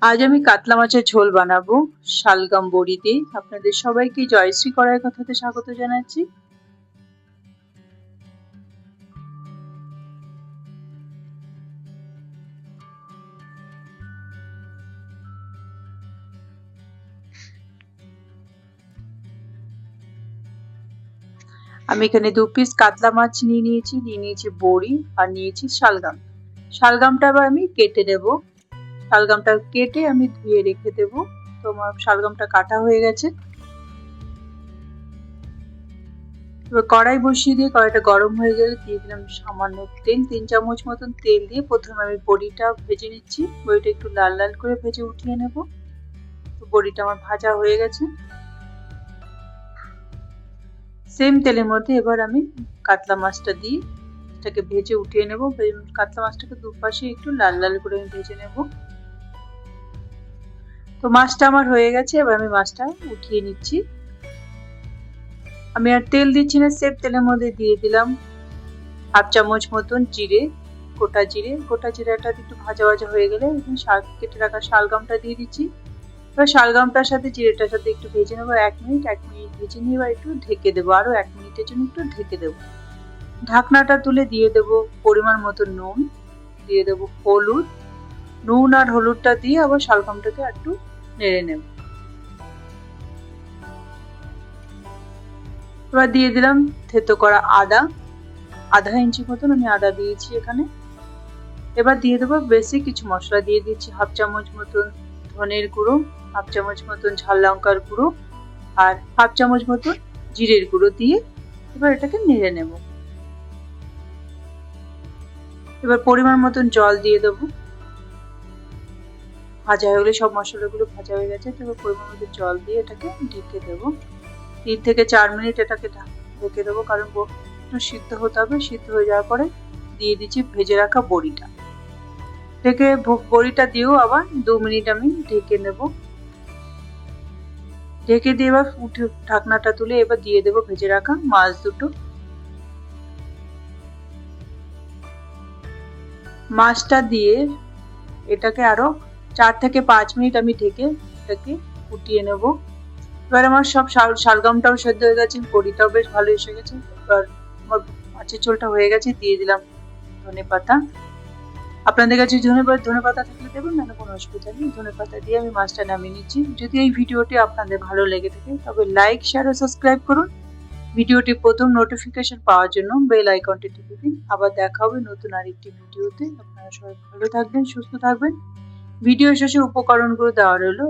আজ আমি কাতলা মাছের ঝোল বানাবো শালগাম বড়ি দিয়ে। আপনাদের সবাইকে জয়শ্রী কড়াই কথাতে স্বাগত জানাচ্ছি। আমি এখানে 2 পিস কাতলা মাছ নিয়ে নিয়েছি বড়ি আর নিয়েছি শালগাম। শালগামটা আবার আমি কেটে নেব। শালগামটা কেটে আমি ধুয়ে রেখে দেব। তো আমার শালগামটা কাটা হয়ে গেছে। এবার কড়াই বসিয়ে দিয়ে কড়াইটা গরম হয়ে গেলে দিয়ে দিলাম সামান্য তেল, 3 চামচ মতন তেল দিয়ে প্রথমে আমি বড়িটা ভেজে নিচ্ছি। বড়িটা একটু লাল লাল করে ভেজে উঠিয়ে নেব। তো বড়িটা আমার ভাজা হয়ে গেছে। সেম তেলের মধ্যে এবার আমি কাতলা মাছটা দিয়ে এটাকে ভেজে উঠিয়ে নেব। কাতলা মাছটাকে দুপাশে একটু লাল লাল করে আমি ভেজে নেব। তো মাছটা আমার হয়ে গেছে, এবার আমি মাছটা উঠিয়ে নিচ্ছি। আমি আর তেল দিচ্ছি না, সেম তেলের মধ্যে দিয়ে দিলাম 1/2 চামচ মতন জিরে, গোটা জিরে। গোটা জিরাটা একটু ভাজা ভাজা হয়ে গেলে কেটে রাখা শালগামটা দিয়ে দিচ্ছি। এবার শালগামটার সাথে জিরেটার সাথে একটু ভেজে নেবো 1 মিনিট ভেজে নিয়ে এবার একটু ঢেকে দেবো, আরো 1 মিনিটের জন্য একটু ঢেকে দেবো। ঢাকনাটা তুলে দিয়ে দেবো পরিমাণ মতো নুন, দিয়ে দেবো হলুদ। নুন আর হলুদটা দিয়ে আবার শালগামটাকে একটু নেড়ে নেব। এবার দিয়ে দিলাম থেতো করা আদা, 1/2 ইঞ্চি মতন আমি আদা দিয়েছি এখানে। এবার দিয়ে দেবো বেশি কিছু মশলা, দিয়ে দিচ্ছি 1/2 চামচ মতন ধনের গুঁড়ো, 1/2 চামচ মতন ঝাল লঙ্কার গুঁড়ো আর 1/2 চামচ মতন জিরের গুঁড়ো দিয়ে এবার এটাকে নেড়ে নেব। এবার পরিমাণ মতন জল দিয়ে দেবো। ভাজা হয়ে গেলে সব মশলাগুলো ভাজা হয়ে গেছে, তো পরিমাণ মতো জল দিয়ে এটাকে ঢেকে দেবো। 3 থেকে 4 মিনিট এটাকে ঢেকে দেবো, কারণ একটু সিদ্ধ হতে হবে। সিদ্ধ হয়ে যাওয়ার পরে দিয়ে দিচ্ছি ভেজে রাখা বড়িটা। ঢেকে বড়িটা দিয়েও আবার 2 মিনিট আমি ঢেকে নেব। ঢেকে দিয়ে এবার উঠে ঢাকনাটা তুলে এবার দিয়ে দেবো ভেজে রাখা মাছ দুটো। মাছটা দিয়ে এটাকে আরো 4 থেকে 5 মিনিট আমি ঢেকে এটাকে ফুটিয়ে নেব। এবার আমার সব শালগামটাও সেদ্ধ হয়ে গেছে, বড়িটাও বেশ ভালো এসে গেছে। এবার আমার মাছের ঝোলটা হয়ে গেছে, দিয়ে দিলাম ধনেপাতা। আপনাদের কাছে ধনেপাতা থাকলে দেবেন, না কোনো অসুবিধা নেই। ধনেপাতা দিয়ে আমি মাছটা নামিয়ে নিচ্ছি। যদি এই ভিডিওটি আপনাদের ভালো লেগে থাকে তবে লাইক, শেয়ার ও সাবস্ক্রাইব করুন। ভিডিওটি প্রথম নোটিফিকেশন পাওয়ার জন্য বেল আইকনটি টিপে দিন। আবার দেখা হবে নতুন আরেকটি ভিডিওতে। আপনারা সবাই ভালো থাকবেন, সুস্থ থাকবেন। ভিডিও শেষে উপকরণগুলো দেওয়া রইলো।